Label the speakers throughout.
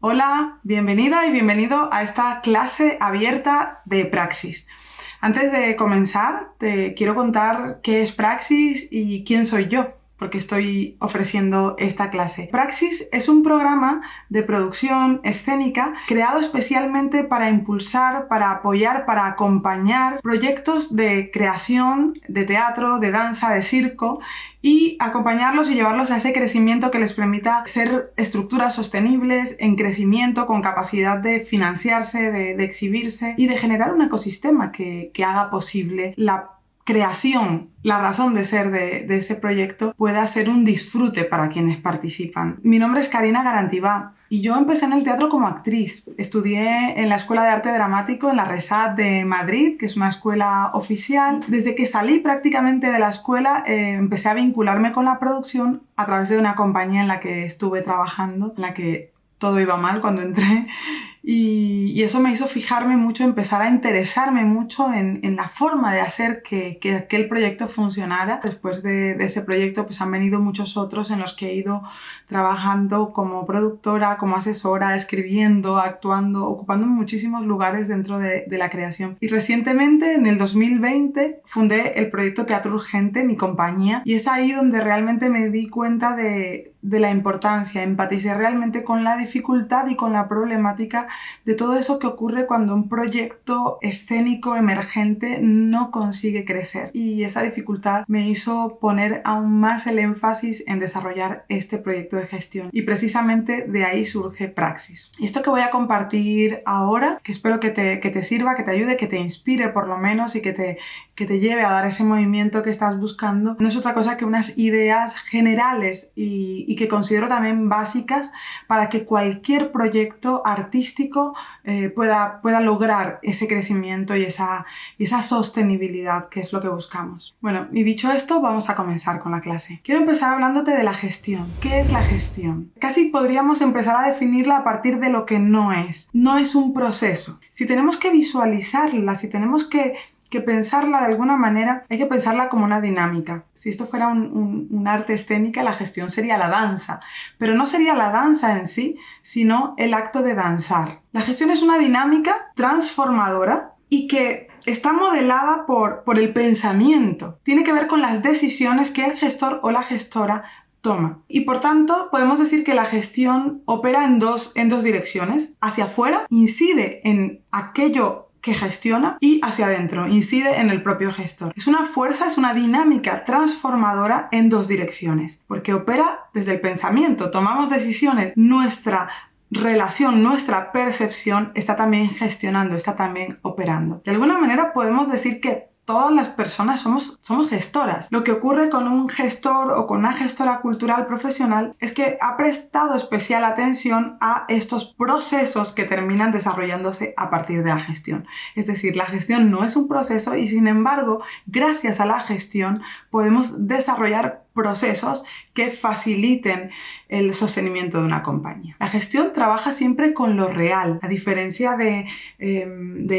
Speaker 1: Hola, bienvenida y bienvenido a esta clase abierta de Praxis. Antes de comenzar, te quiero contar qué es Praxis y quién soy yo, porque estoy ofreciendo esta clase. Praxis es un programa de producción escénica creado especialmente para impulsar, para apoyar, para acompañar proyectos de creación de teatro, de danza, de circo y acompañarlos y llevarlos a ese crecimiento que les permita ser estructuras sostenibles, en crecimiento, con capacidad de financiarse, de exhibirse y de generar un ecosistema que haga posible la creación, la razón de ser de ese proyecto pueda ser un disfrute para quienes participan. Mi nombre es Karina Garantibá y yo empecé en el teatro como actriz. Estudié en la Escuela de Arte Dramático en la RESAT de Madrid, que es una escuela oficial. Desde que salí prácticamente de la escuela empecé a vincularme con la producción a través de una compañía en la que estuve trabajando, en la que todo iba mal cuando entré. Y eso me hizo fijarme mucho, empezar a interesarme mucho en la forma de hacer que aquel proyecto funcionara. Después de ese proyecto pues han venido muchos otros en los que he ido trabajando como productora, como asesora, escribiendo, actuando, ocupando muchísimos lugares dentro de la creación. Y recientemente, en el 2020, fundé el proyecto Teatro Urgente, mi compañía, y es ahí donde realmente me di cuenta de la importancia, empaticé realmente con la dificultad y con la problemática de todo eso que ocurre cuando un proyecto escénico emergente no consigue crecer. Y esa dificultad me hizo poner aún más el énfasis en desarrollar este proyecto de gestión. Y precisamente de ahí surge Praxis. Y esto que voy a compartir ahora, que espero que te sirva, que te ayude, que te inspire por lo menos y que te lleve a dar ese movimiento que estás buscando, no es otra cosa que unas ideas generales y que considero también básicas para que cualquier proyecto artístico pueda lograr ese crecimiento y esa sostenibilidad, que es lo que buscamos. Bueno, y dicho esto, vamos a comenzar con la clase. Quiero empezar hablándote de la gestión. ¿Qué es la gestión? Casi podríamos empezar a definirla a partir de lo que no es. No es un proceso. Si tenemos que visualizarla, si tenemos que pensarla de alguna manera, hay que pensarla como una dinámica. Si esto fuera un arte escénica, la gestión sería la danza, pero no sería la danza en sí, sino el acto de danzar. La gestión es una dinámica transformadora y que está modelada por el pensamiento. Tiene que ver con las decisiones que el gestor o la gestora toma. Y por tanto, podemos decir que la gestión opera en dos direcciones. Hacia afuera, incide en aquello que gestiona, y hacia adentro, incide en el propio gestor. Es una fuerza, es una dinámica transformadora en dos direcciones, porque opera desde el pensamiento, tomamos decisiones, nuestra relación, nuestra percepción está también gestionando, está también operando. De alguna manera podemos decir que todas las personas somos gestoras. Lo que ocurre con un gestor o con una gestora cultural profesional es que ha prestado especial atención a estos procesos que terminan desarrollándose a partir de la gestión. Es decir, la gestión no es un proceso y, sin embargo, gracias a la gestión podemos desarrollar procesos que faciliten el sostenimiento de una compañía. La gestión trabaja siempre con lo real, a diferencia de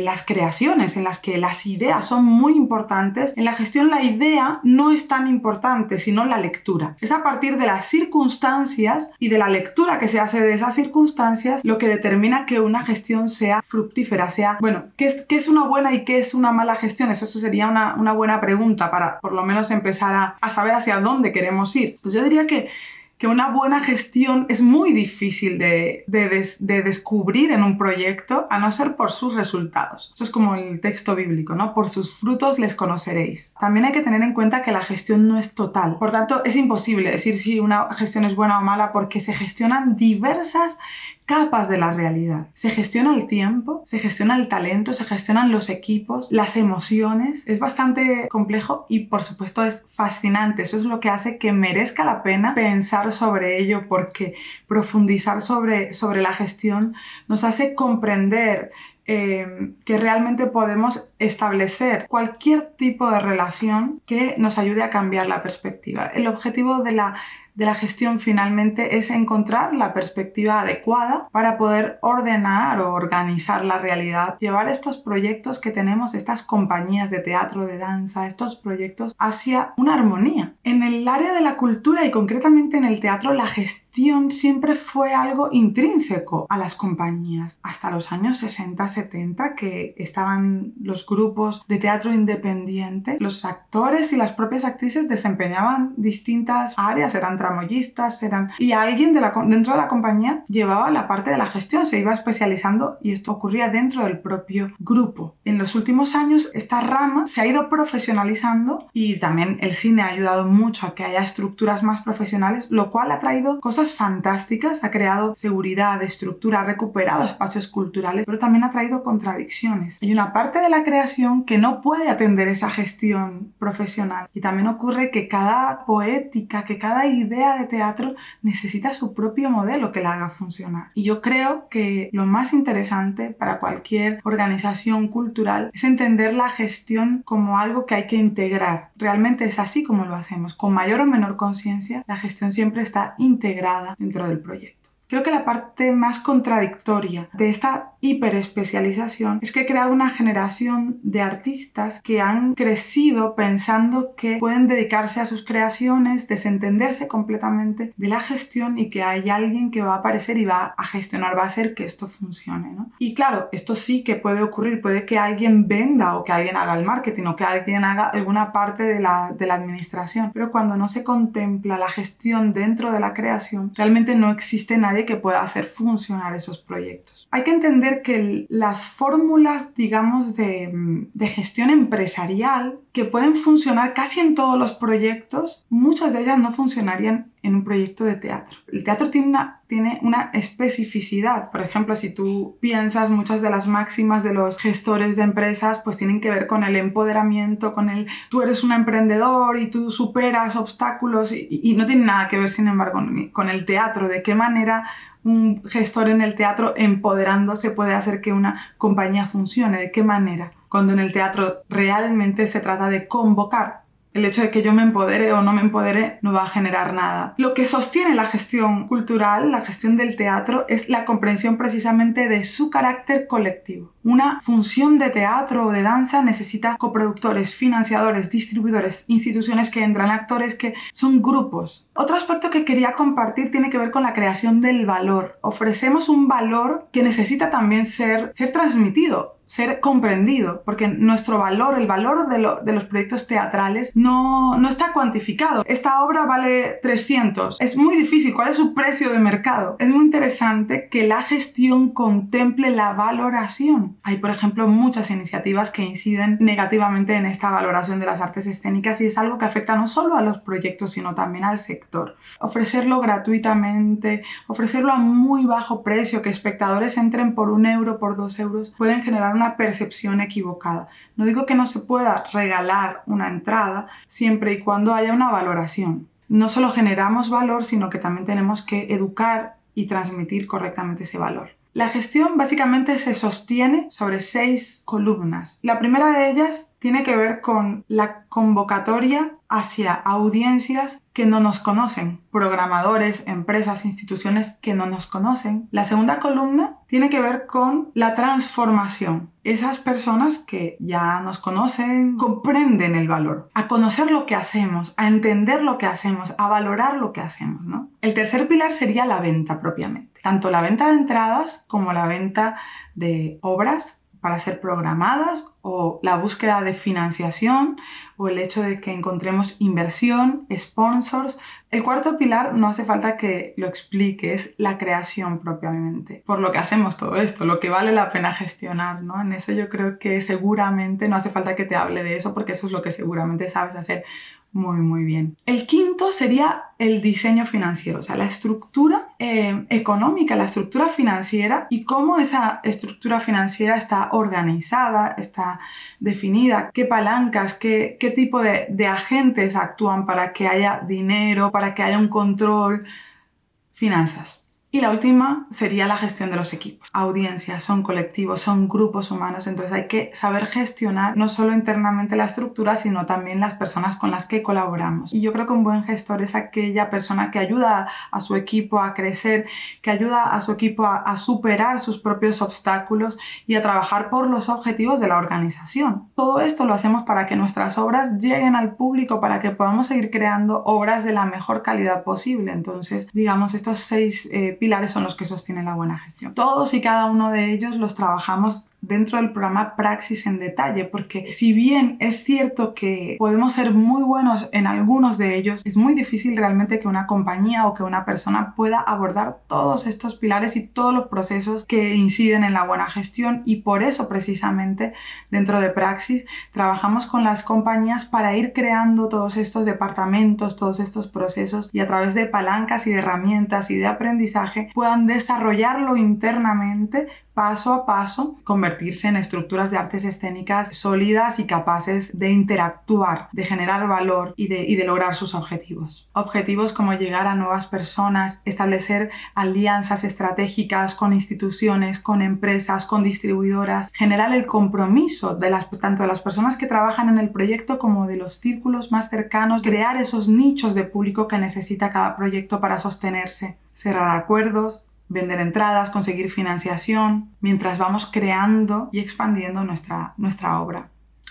Speaker 1: las creaciones en las que las ideas son muy importantes. En la gestión la idea no es tan importante, sino la lectura. Es a partir de las circunstancias y de la lectura que se hace de esas circunstancias lo que determina que una gestión sea fructífera, ¿qué es una buena y qué es una mala gestión? Eso sería una buena pregunta para por lo menos empezar a saber hacia dónde queremos ir. Pues yo diría que una buena gestión es muy difícil de descubrir en un proyecto, a no ser por sus resultados. Eso es como el texto bíblico, ¿no? Por sus frutos les conoceréis. También hay que tener en cuenta que la gestión no es total. Por tanto, es imposible decir si una gestión es buena o mala porque se gestionan diversas capas de la realidad. Se gestiona el tiempo, se gestiona el talento, se gestionan los equipos, las emociones. Es bastante complejo y, por supuesto, es fascinante. Eso es lo que hace que merezca la pena pensar sobre ello, porque profundizar sobre la gestión nos hace comprender que realmente podemos establecer cualquier tipo de relación que nos ayude a cambiar la perspectiva. El objetivo de la gestión finalmente es encontrar la perspectiva adecuada para poder ordenar o organizar la realidad, llevar estos proyectos que tenemos, estas compañías de teatro, de danza, estos proyectos hacia una armonía. En el área de la cultura y concretamente en el teatro, la gestión gestión siempre fue algo intrínseco a las compañías. Hasta los años 60-70, que estaban los grupos de teatro independiente, los actores y las propias actrices desempeñaban distintas áreas, eran tramoyistas, y alguien dentro de la compañía llevaba la parte de la gestión, se iba especializando y esto ocurría dentro del propio grupo. En los últimos años esta rama se ha ido profesionalizando y también el cine ha ayudado mucho a que haya estructuras más profesionales, lo cual ha traído cosas fantásticas, ha creado seguridad, estructura, ha recuperado espacios culturales, pero también ha traído contradicciones. Hay una parte de la creación que no puede atender esa gestión profesional y también ocurre que cada poética, que cada idea de teatro necesita su propio modelo que la haga funcionar. Y yo creo que lo más interesante para cualquier organización cultural es entender la gestión como algo que hay que integrar. Realmente es así como lo hacemos. Con mayor o menor conciencia, la gestión siempre está integrada dentro del proyecto. Creo que la parte más contradictoria de esta hiperespecialización es que he creado una generación de artistas que han crecido pensando que pueden dedicarse a sus creaciones, desentenderse completamente de la gestión y que hay alguien que va a aparecer y va a gestionar, va a hacer que esto funcione, ¿no? Y claro, esto sí que puede ocurrir, puede que alguien venda o que alguien haga el marketing o que alguien haga alguna parte de la administración, pero cuando no se contempla la gestión dentro de la creación, realmente no existe nadie que pueda hacer funcionar esos proyectos. Hay que entender que las fórmulas, digamos, de gestión empresarial que pueden funcionar casi en todos los proyectos, muchas de ellas no funcionarían en un proyecto de teatro. El teatro tiene una especificidad. Por ejemplo, si tú piensas, muchas de las máximas de los gestores de empresas pues tienen que ver con el empoderamiento, tú eres un emprendedor y tú superas obstáculos y no tiene nada que ver, sin embargo, con el teatro. De qué manera un gestor en el teatro empoderándose puede hacer que una compañía funcione, de qué manera. Cuando en el teatro realmente se trata de convocar. El hecho de que yo me empodere o no me empodere no va a generar nada. Lo que sostiene la gestión cultural, la gestión del teatro, es la comprensión precisamente de su carácter colectivo. Una función de teatro o de danza necesita coproductores, financiadores, distribuidores, instituciones que entran, actores que son grupos. Otro aspecto que quería compartir tiene que ver con la creación del valor. Ofrecemos un valor que necesita también ser transmitido, ser comprendido, porque nuestro valor, el valor de los proyectos teatrales no está cuantificado. Esta obra vale 300. Es muy difícil. ¿Cuál es su precio de mercado? Es muy interesante que la gestión contemple la valoración. Hay, por ejemplo, muchas iniciativas que inciden negativamente en esta valoración de las artes escénicas y es algo que afecta no solo a los proyectos, sino también al sector. Ofrecerlo gratuitamente, ofrecerlo a muy bajo precio, que espectadores entren por 1 euro, por 2 euros, pueden generar una percepción equivocada. No digo que no se pueda regalar una entrada siempre y cuando haya una valoración. No solo generamos valor, sino que también tenemos que educar y transmitir correctamente ese valor. La gestión básicamente se sostiene sobre 6 columnas. La primera de ellas tiene que ver con la convocatoria hacia audiencias que no nos conocen, programadores, empresas, instituciones que no nos conocen. La segunda columna tiene que ver con la transformación. Esas personas que ya nos conocen comprenden el valor, a conocer lo que hacemos, a entender lo que hacemos, a valorar lo que hacemos, ¿no? El tercer pilar sería la venta propiamente. Tanto la venta de entradas como la venta de obras para ser programadas o la búsqueda de financiación o el hecho de que encontremos inversión, sponsors. El cuarto pilar no hace falta que lo explique, es la creación propiamente. Por lo que hacemos todo esto, lo que vale la pena gestionar, ¿no? En eso yo creo que seguramente no hace falta que te hable de eso porque eso es lo que seguramente sabes hacer muy, muy bien. El quinto sería el diseño financiero, o sea, la estructura económica, la estructura financiera y cómo esa estructura financiera está organizada, está definida, qué palancas, qué tipo de agentes actúan para que haya dinero, para que haya un control. Finanzas. Y la última sería la gestión de los equipos. Audiencias, son colectivos, son grupos humanos, entonces hay que saber gestionar no solo internamente la estructura, sino también las personas con las que colaboramos. Y yo creo que un buen gestor es aquella persona que ayuda a su equipo a crecer, que ayuda a su equipo a superar sus propios obstáculos y a trabajar por los objetivos de la organización. Todo esto lo hacemos para que nuestras obras lleguen al público, para que podamos seguir creando obras de la mejor calidad posible. Entonces, digamos, estos 6 pilares son los que sostienen la buena gestión. Todos y cada uno de ellos los trabajamos dentro del programa Praxis en detalle, porque si bien es cierto que podemos ser muy buenos en algunos de ellos, es muy difícil realmente que una compañía o que una persona pueda abordar todos estos pilares y todos los procesos que inciden en la buena gestión, y por eso precisamente dentro de Praxis trabajamos con las compañías para ir creando todos estos departamentos, todos estos procesos, y a través de palancas y de herramientas y de aprendizaje puedan desarrollarlo internamente paso a paso, convertirse en estructuras de artes escénicas sólidas y capaces de interactuar, de generar valor y de lograr sus objetivos. Objetivos como llegar a nuevas personas, establecer alianzas estratégicas con instituciones, con empresas, con distribuidoras, generar el compromiso de tanto de las personas que trabajan en el proyecto como de los círculos más cercanos, crear esos nichos de público que necesita cada proyecto para sostenerse, cerrar acuerdos, vender entradas, conseguir financiación, mientras vamos creando y expandiendo nuestra obra.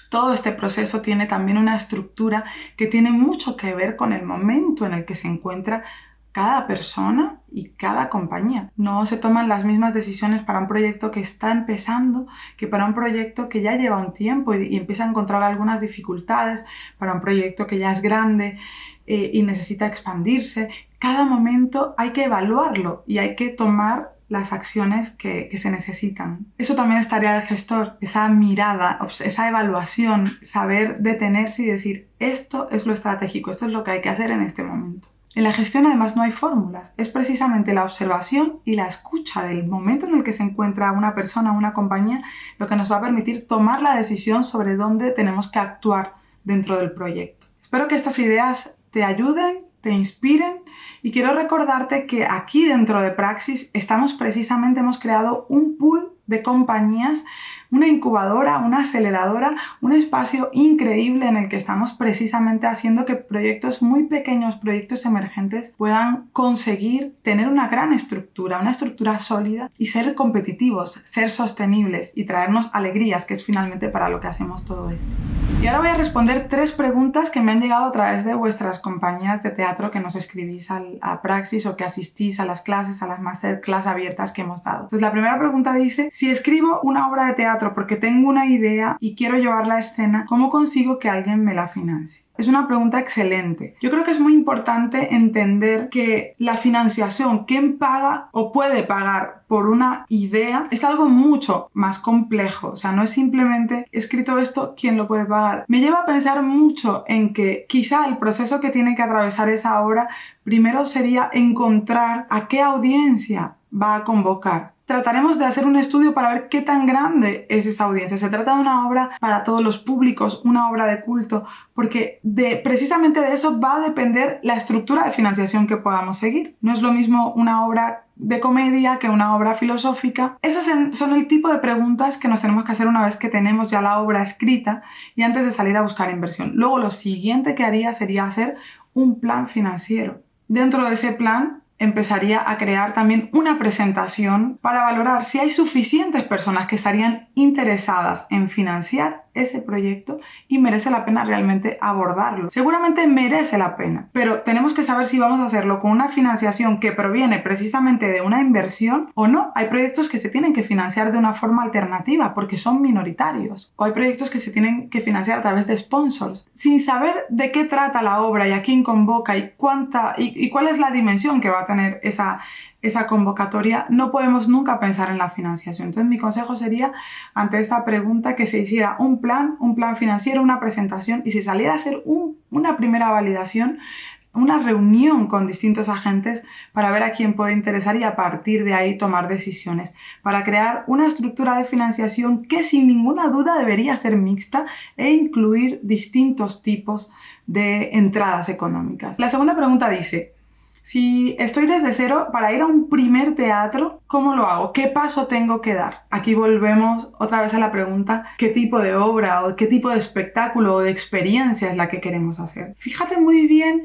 Speaker 1: Todo este proceso tiene también una estructura que tiene mucho que ver con el momento en el que se encuentra cada persona y cada compañía. No se toman las mismas decisiones para un proyecto que está empezando que para un proyecto que ya lleva un tiempo y empieza a encontrar algunas dificultades, para un proyecto que ya es grande y necesita expandirse. Cada momento hay que evaluarlo y hay que tomar las acciones que se necesitan. Eso también es tarea del gestor, esa mirada, esa evaluación, saber detenerse y decir, esto es lo estratégico, esto es lo que hay que hacer en este momento. En la gestión además no hay fórmulas, es precisamente la observación y la escucha del momento en el que se encuentra una persona o una compañía lo que nos va a permitir tomar la decisión sobre dónde tenemos que actuar dentro del proyecto. Espero que estas ideas te ayuden, te inspiren, y quiero recordarte que aquí dentro de Praxis hemos creado un pool de compañías, una incubadora, una aceleradora, un espacio increíble en el que estamos precisamente haciendo que proyectos muy pequeños, proyectos emergentes puedan conseguir tener una gran estructura, una estructura sólida y ser competitivos, ser sostenibles y traernos alegrías, que es finalmente para lo que hacemos todo esto. Y ahora voy a responder 3 preguntas que me han llegado a través de vuestras compañías de teatro que nos escribís a Praxis o que asistís a las clases, a las masterclass abiertas que hemos dado. Pues la primera pregunta dice, si escribo una obra de teatro porque tengo una idea y quiero llevarla a escena, ¿cómo consigo que alguien me la financie? Es una pregunta excelente. Yo creo que es muy importante entender que la financiación, quién paga o puede pagar por una idea, es algo mucho más complejo. O sea, no es simplemente he escrito esto, ¿quién lo puede pagar? Me lleva a pensar mucho en que quizá el proceso que tiene que atravesar esa obra primero sería encontrar a qué audiencia va a convocar. Trataremos de hacer un estudio para ver qué tan grande es esa audiencia. Se trata de una obra para todos los públicos, una obra de culto, porque precisamente de eso va a depender la estructura de financiación que podamos seguir. No es lo mismo una obra de comedia que una obra filosófica. Esas son el tipo de preguntas que nos tenemos que hacer una vez que tenemos ya la obra escrita y antes de salir a buscar inversión. Luego lo siguiente que haría sería hacer un plan financiero. Dentro de ese plan empezaría a crear también una presentación para valorar si hay suficientes personas que estarían interesadas en financiar ese proyecto y merece la pena realmente abordarlo. Seguramente merece la pena, pero tenemos que saber si vamos a hacerlo con una financiación que proviene precisamente de una inversión o no. Hay proyectos que se tienen que financiar de una forma alternativa porque son minoritarios, o hay proyectos que se tienen que financiar a través de sponsors. Sin saber de qué trata la obra y a quién convoca y cuál es la dimensión que va a tener esa convocatoria, no podemos nunca pensar en la financiación. Entonces mi consejo sería, ante esta pregunta, que se hiciera un plan financiero, una presentación, y si saliera a hacer una primera validación, una reunión con distintos agentes para ver a quién puede interesar y a partir de ahí tomar decisiones para crear una estructura de financiación que sin ninguna duda debería ser mixta e incluir distintos tipos de entradas económicas. La segunda pregunta dice, Si estoy desde cero para ir a un primer teatro, ¿cómo lo hago? ¿Qué paso tengo que dar? Aquí volvemos otra vez a la pregunta, ¿qué tipo de obra o qué tipo de espectáculo o de experiencia es la que queremos hacer? Fíjate muy bien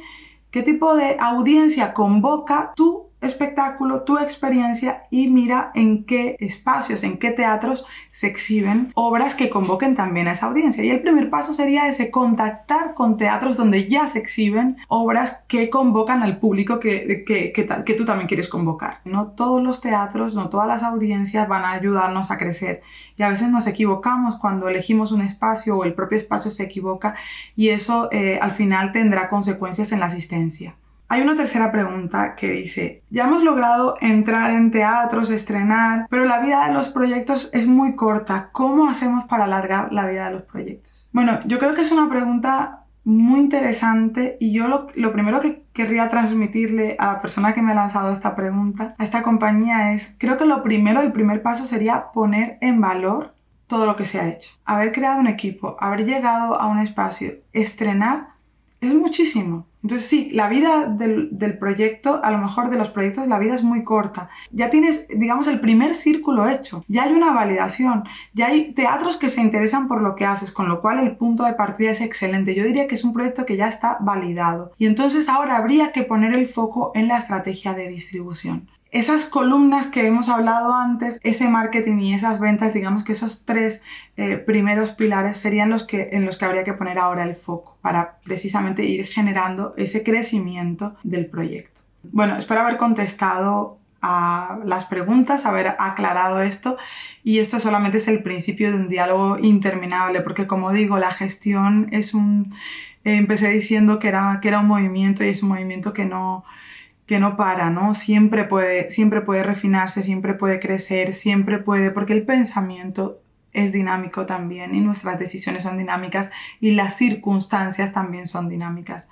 Speaker 1: qué tipo de audiencia convoca tu espectáculo, tu experiencia, y mira en qué espacios, en qué teatros se exhiben obras que convoquen también a esa audiencia. Y el primer paso sería ese, contactar con teatros donde ya se exhiben obras que convocan al público que tú también quieres convocar. No todos los teatros, no todas las audiencias van a ayudarnos a crecer, y a veces nos equivocamos cuando elegimos un espacio o el propio espacio se equivoca, y eso al final tendrá consecuencias en la asistencia. Hay una tercera pregunta que dice, ya hemos logrado entrar en teatros, estrenar, pero la vida de los proyectos es muy corta. ¿Cómo hacemos para alargar la vida de los proyectos? Bueno, yo creo que es una pregunta muy interesante, y yo lo primero que querría transmitirle a la persona que me ha lanzado esta pregunta, a esta compañía, es, creo que el primer paso sería poner en valor todo lo que se ha hecho. Haber creado un equipo, haber llegado a un espacio, estrenar, es muchísimo. Entonces sí, la vida del proyecto, a lo mejor de los proyectos, la vida es muy corta. Ya tienes, digamos, el primer círculo hecho. Ya hay una validación. Ya hay teatros que se interesan por lo que haces, con lo cual el punto de partida es excelente. Yo diría que es un proyecto que ya está validado. Y entonces ahora habría que poner el foco en la estrategia de distribución. Esas columnas que hemos hablado antes, ese marketing y esas ventas, digamos que esos tres primeros pilares serían en los que habría que poner ahora el foco para precisamente ir generando ese crecimiento del proyecto. Bueno, espero haber contestado a las preguntas, haber aclarado esto, y esto solamente es el principio de un diálogo interminable, porque como digo, la gestión es empecé diciendo que era un movimiento, y es un movimiento que no para, ¿no? Siempre puede refinarse, siempre puede crecer, porque el pensamiento es dinámico también, y nuestras decisiones son dinámicas, y las circunstancias también son dinámicas.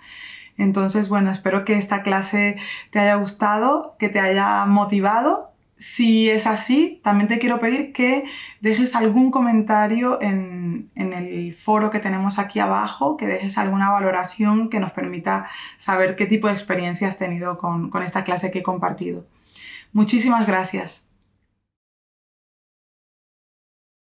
Speaker 1: Entonces, bueno, espero que esta clase te haya gustado, que te haya motivado. Si es así, también te quiero pedir que dejes algún comentario en el foro que tenemos aquí abajo, que dejes alguna valoración que nos permita saber qué tipo de experiencia has tenido con esta clase que he compartido. Muchísimas gracias.